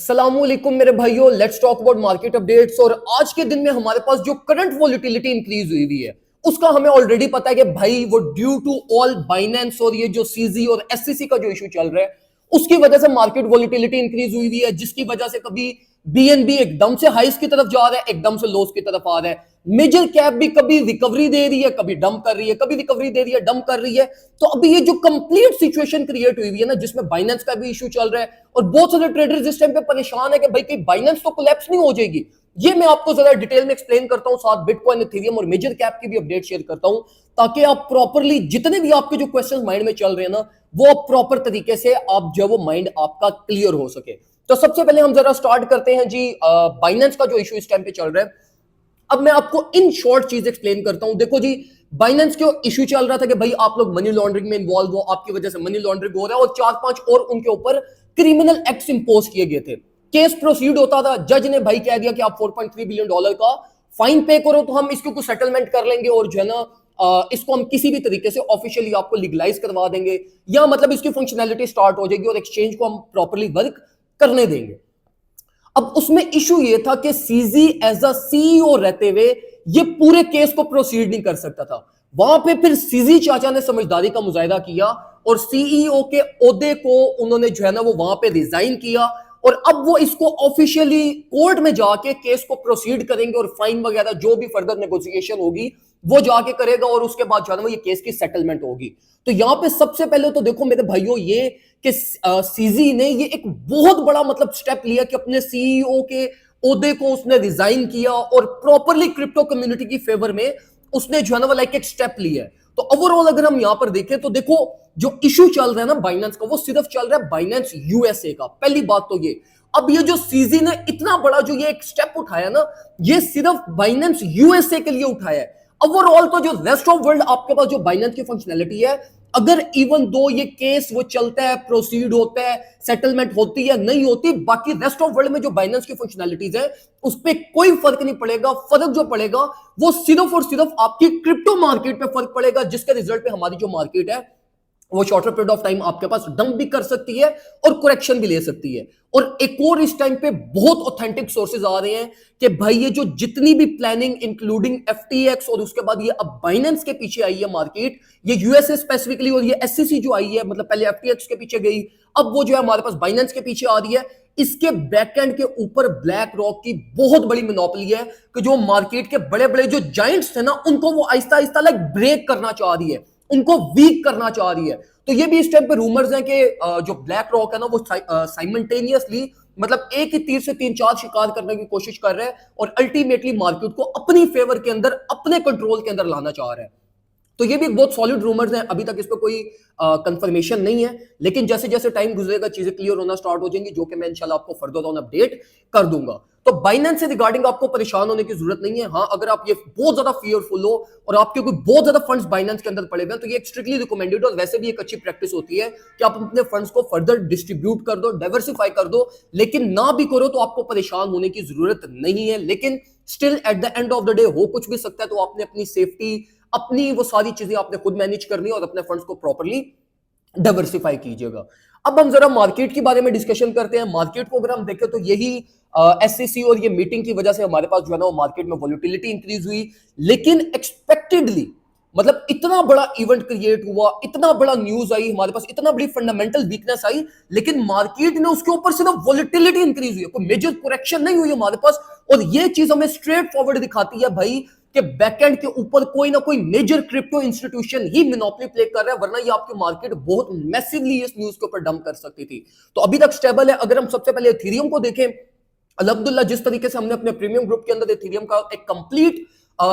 अस्सलामुअलैकुम मेरे भाइयों, let's talk about market updates. और आज के दिन में हमारे पास जो करंट वोलेटिलिटी इंक्रीज हुई हुई है उसका हमें ऑलरेडी पता है कि भाई वो ड्यू टू ऑल बाइनेंस और ये जो सीजी और एससीसी का जो इशू चल रहा है उसकी वजह से मार्केट वोलेटिलिटी इंक्रीज हुई हुई है, जिसकी वजह से कभी बीएनबी एकदम से हाइस की तरफ जा रहा है, एकदम से लोस की तरफ आ रहा है। मेजर कैप भी कभी रिकवरी दे रही है, कभी डंप कर रही है, कभी रिकवरी दे रही है, डंप कर रही है। तो अभी ये जो कंप्लीट सिचुएशन क्रिएट हुई है ना, जिसमें बाइनेंस का भी इशू चल रहा है और बहुत सारे ट्रेडर्स इस टाइम पे परेशान है कि भाई कहीं बाइनेंस तो कोलैप्स नहीं हो जाएगी। ये मैं आपको जरा डिटेल में एक्सप्लेन करता हूं, साथ बिटकॉइन, इथेरियम और मेजर कैप की भी अपडेट शेयर करता हूं, ताकि आप प्रॉपरली जितने भी आपके जो क्वेश्चंस माइंड में चल रहे हैं ना, वो प्रॉपर तरीके से आप जो वो माइंड आपका क्लियर हो सके। तो सबसे पहले हम जरा स्टार्ट करते हैं जी बाइनेंस का जो इशू इस टाइम पे चल रहा है। अब मैं आपको इन शॉर्ट चीज एक्सप्लेन करता हूं। देखो जी, बाइनेंस के इशू चल रहा था कि भाई आप लोग मनी लॉन्ड्रिंग में इन्वॉल्व हो, आपकी वजह से मनी लॉन्ड्रिंग हो रहा है, और 4-5 और उनके ऊपर क्रिमिनल एक्ट्स इंपोज किए गए थे। केस प्रोसीड होता था, जज ने भाई कह दिया कि आप $4.3 बिलियन का फाइन पे करो तो हम इसके कुछ सेटलमेंट कर लेंगे, और जो है ना इसको हम किसी भी तरीके से ऑफिशियली आपको लीगलाइज करवा देंगे, या मतलब इसकी फंक्शनैलिटी स्टार्ट हो जाएगी और एक्सचेंज को हम प्रॉपर्ली वर्क करने देंगे। अब उसमें इशू ये था कि सीजी एज अ सीईओ रहते हुए ये पूरे केस को प्रोसीड नहीं कर सकता था। वहां पे फिर सीजी चाचा ने समझदारी का मुजाहिदा किया और सीईओ के ओहदे को उन्होंने जो है ना वो वहां पे रिजाइन किया, और अब वो इसको ऑफिशियली कोर्ट में जाके केस को प्रोसीड करेंगे और फाइन वगैरह जो भी फर्दर नेगोशिएशन होगी वो जाके करेगा, और उसके बाद जो है ना ये केस की सेटलमेंट होगी। तो यहां पे सबसे पहले तो देखो मेरे भाइयों, ये कि सीजी ने ये एक बहुत बड़ा मतलब स्टेप लिया कि अपने सीईओ के ओहदे को उसने रिजाइन किया और प्रॉपरली क्रिप्टो कम्युनिटी की फेवर में उसने जो है ना वो लाइक एक स्टेप लिया है। तो ओवरऑल अगर हम यहां पर देखें तो देखो जो इशू चल रहा है ना बाइनेंस का, वो सिर्फ चल रहा है बाइनेंस यूएसए का। पहली बात तो ये, अब ये जो सीजी ने इतना बड़ा जो ये एक स्टेप उठाया ना, ये सिर्फ बाइनेंस यूएसए के लिए उठाया है। ओवरऑल तो जो रेस्ट ऑफ वर्ल्ड आपके पास जो बाइनेंस की फंक्शनैलिटी है, अगर इवन दो ये केस वो चलता है, प्रोसीड होता है, सेटलमेंट होती है नहीं होती, बाकी रेस्ट ऑफ वर्ल्ड में जो बाइनेंस की फंक्शनैलिटीज है उस पर कोई फर्क नहीं पड़ेगा। फर्क जो पड़ेगा वो सिर्फ और सिर्फ आपकी क्रिप्टो मार्केट पे फर्क पड़ेगा, जिसके रिजल्ट पे हमारी जो मार्केट है वो शॉर्टर पीरियड ऑफ टाइम आपके पास डंप भी कर सकती है और करेक्शन भी ले सकती है। और एक और इस टाइम पे बहुत ऑथेंटिक सोर्सेज आ रहे हैं कि भाई ये जो जितनी भी प्लानिंग इंक्लूडिंग एफटीएक्स और उसके बाद ये अब बाइनेंस के पीछे आई है मार्केट, ये यूएसए स्पेसिफिकली, और ये एससीसी जो आई है, मतलब पहले एफटीएक्स के पीछे गई, अब वो जो है हमारे पास बाइनेंस के पीछे आ रही है। इसके बैकएंड के ऊपर ब्लैक रॉक की बहुत बड़ी मोनोपोली है कि जो मार्केट के बड़े बड़े जो जाइंट्स थे ना, उनको वो आहिस्ता आहिस्ता लाइक ब्रेक करना चाह रही है, उनको वीक करना चाह रही है। तो ये भी इस टाइम पे रूमर्स हैं कि जो ब्लैक रॉक है ना वो साइमल्टेनियसली मतलब एक ही तीर से 3-4 शिकार करने की कोशिश कर रहा है, और अल्टीमेटली मार्केट को अपनी फेवर के अंदर, अपने कंट्रोल के अंदर लाना चाह रहा है। तो ये भी एक बहुत सॉलिड रूमर्स हैं, अभी तक इस पर कोई कंफर्मेशन नहीं है, लेकिन जैसे जैसे टाइम गुजरेगा चीजें क्लियर होना स्टार्ट हो जाएंगी, जो कि मैं इंशाल्लाह आपको फर्दर ऑन अपडेट कर दूंगा। तो बाइनेंस से रिगार्डिंग आपको परेशान होने की जरूरत नहीं है। हाँ, अगर आप ये बहुत ज्यादा फियरफुल हो और आपके कोई बहुत ज्यादा फंड्स बाइनेंस के अंदर पड़े हुए हैं, तो ये स्ट्रिक्टली रिकमेंडेड, और वैसे भी एक अच्छी प्रैक्टिस होती है कि आप अपने फंड्स को फर्दर डिस्ट्रीब्यूट कर दो, डाइवर्सिफाई कर दो, लेकिन ना भी करो तो आपको परेशान होने की जरूरत नहीं है। लेकिन still at the end of the day हो कुछ भी सकता है, तो आपने अपनी सेफ्टी, अपनी वो सारी चीजें आपने खुद मैनेज करनी है और अपने फंड्स को प्रॉपर्ली डाइवर्सिफाई कीजिएगा। अब हम जरा मार्केट के बारे में डिस्कशन करते हैं। मार्केट को अगर हम देखें तो यही एससीसी और ये मीटिंग की वजह से हमारे पास जो है ना वो मार्केट में वोलेटिलिटी इंक्रीज हुई, लेकिन एक्सपेक्टेडली मतलब इतना बड़ा इवेंट क्रिएट हुआ, इतना बड़ा न्यूज आई हमारे पास, इतना बड़ी फंडामेंटल वीकनेस आई, लेकिन मार्केट ने उसके ऊपर सिर्फ वोलेटिलिटी इंक्रीज हुई है, कोई मेजर करेक्शन नहीं हुई हमारे पास। और ये चीज हमें स्ट्रेट फॉरवर्ड दिखाती है भाई कि बैकएंड के ऊपर कोई ना कोई मेजर क्रिप्टो इंस्टीट्यूशन ही मोनोपोली प्ले कर रहा है, वरना ये आपकी मार्केट बहुत मैसिवली इस न्यूज के ऊपर डंप कर सकती थी। तो अभी तक स्टेबल है। अगर हम सबसे पहले इथेरियम को देखें, अल्हम्दुलिल्लाह जिस तरीके से हमने अपने प्रीमियम ग्रुप के अंदर इथेरियम का एक कंप्लीट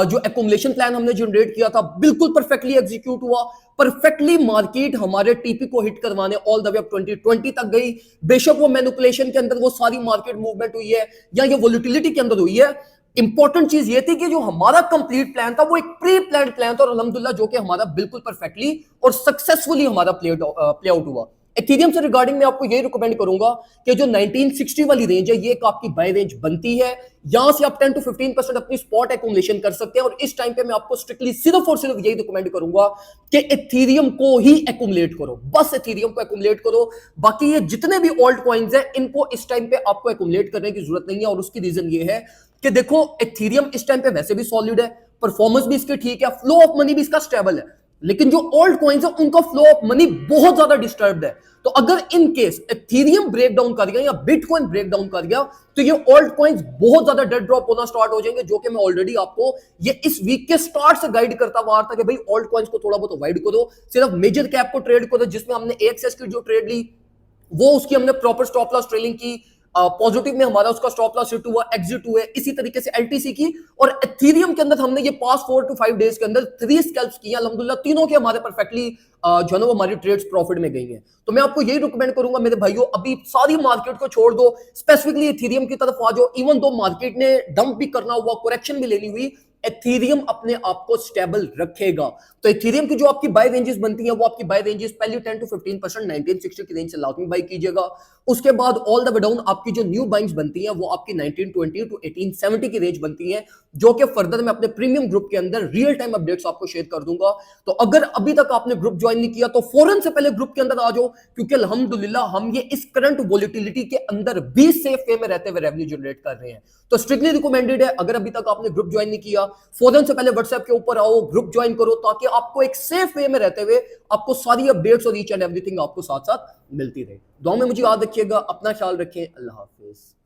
जो एकुमुलेशन प्लान हमने जनरेट किया था, बिल्कुल परफेक्टली एग्जीक्यूट हुआ। परफेक्टली मार्केट हमारे टीपी को हिट करवाने ऑल द वे अप 2020 तक गई। बेशक वो मैनिपुलेशन के अंदर वो सारी मार्केट मूवमेंट हुई है या ये वोलेटिलिटी के अंदर हुई है, इंपॉर्टेंट चीज ये थी कि जो हमारा कंप्लीट प्लान था वो एक प्री प्लान प्लान था, और अल्हम्दुलिल्लाह जो कि हमारा बिल्कुल परफेक्टली और सक्सेसफुली हमारा प्ले आउट हुआ। एथेरियम से रिगार्डिंग मैं आपको ये रिकमेंड करूंगा कि जो 1960 वाली रेंज है ये एक आपकी बाय रेंज बनती है, यहां से आप 10 to 15% अपनी स्पॉट एक्यूमुलेशन कर सकते हैं। और इस टाइम पे मैं आपको स्ट्रिक्टली सिर्फ और सिर्फ यही रिकमेंड करूंगा कि एथेरियम को ही एक्यूमुलेट करो, बस एथेरियम को एक्यूमुलेट करो। बाकी ये जितने भी ऑल्ट कॉइन्स हैं इनको इस टाइम पे आपको एक्यूमुलेट करने की जरूरत नहीं है। और उसकी रीजन ये है कि देखो एथेरियम इस टाइम पे वैसे भी सॉलिड है, परफॉर्मेंस भी इसकी ठीक है, फ्लो ऑफ मनी भी इसका स्टेबल है, लेकिन जो ओल्ड कॉइन्स है उनका फ्लो ऑफ मनी बहुत ज्यादा डिस्टर्ब्ड है। तो अगर in case Ethereum break down कर गया या बिटकॉइन ब्रेक डाउन कर गया तो ये ओल्ड कॉइन्स बहुत ज्यादा डेड ड्रॉप होना स्टार्ट हो जाएंगे, जो कि मैं ऑलरेडी आपको ये इस वीक के स्टार्ट से गाइड करता हुआ था कि भाई ओल्ड कॉइन्स को थोड़ा बहुत अवॉइड करो, सिर्फ मेजर कैप को ट्रेड करो, जिसमें हमने एक्सेस की जो ट्रेड ली वो उसकी हमने प्रॉपर स्टॉप लॉस ट्रेलिंग की, पॉजिटिव में हमारा उसका स्टॉप लॉस हिट हुआ, एग्जिट हुए, इसी तरीके से एलटीसी की। और एथेरियम के अंदर हमने ये पास 4 to 5 डेज के अंदर 3 स्कैल्प्स किया, अल्हम्दुलिल्लाह तीनों के हमारे परफेक्टली जो है ना वो हमारी ट्रेड्स प्रॉफिट में गई हैं। तो मैं आपको यही रिकमेंड करूंगा मेरे भाइयों, अभी सारी मार्केट को छोड़ दो, स्पेसिफिकली एथेरियम की तरफ आ जाओ। इवन दो मार्केट ने डंप भी करना हुआ, करेक्शन भी लेनी हुई, एथेरियम अपने आप को स्टेबल रखेगा। तो एथेरियम की जो आपकी बाय रेंजेस बनती हैं वो आपकी बाय रेंजेस पहले 10 to 15% 1960 की रेंज से लास्ट में बाय कीजिएगा। उसके बाद ऑल द वे डाउन आपकी जो न्यू बाइंग्स बनती हैं वो आपकी 1920 to 1870 की रेंज बनती हैं, जो कि फर्दर मैं अपने प्रीमियम ग्रुप के अंदर रियल टाइम अपडेट्स आपको शेयर कर दूंगा। तो अगर अभी तक आपने ग्रुप ज्वाइन नहीं किया तो फौरन से पहले ग्रुप के अंदर आ जाओ, क्योंकि अल्हम्दुलिल्लाह हम ये इस करंट वोलेटिलिटी के अंदर भी सेफ वे में रहते हुए रेवेन्यू जनरेट कर रहे हैं। तो स्ट्रिक्टली रिकमेंडेड है, अगर अभी तक आपने ग्रुप ज्वाइन नहीं किया फौरन से पहले व्हाट्सएप के ऊपर आओ, ग्रुप ज्वाइन करो, ताकि आपको एक सेफ वे में रहते हुए आपको सारी अपडेट्स और ईच एंड एवरीथिंग आपको साथ साथ मिलती रहे। दुआ में मुझे याद रखिएगा, अपना ख्याल रखें, अल्लाह हाफिज।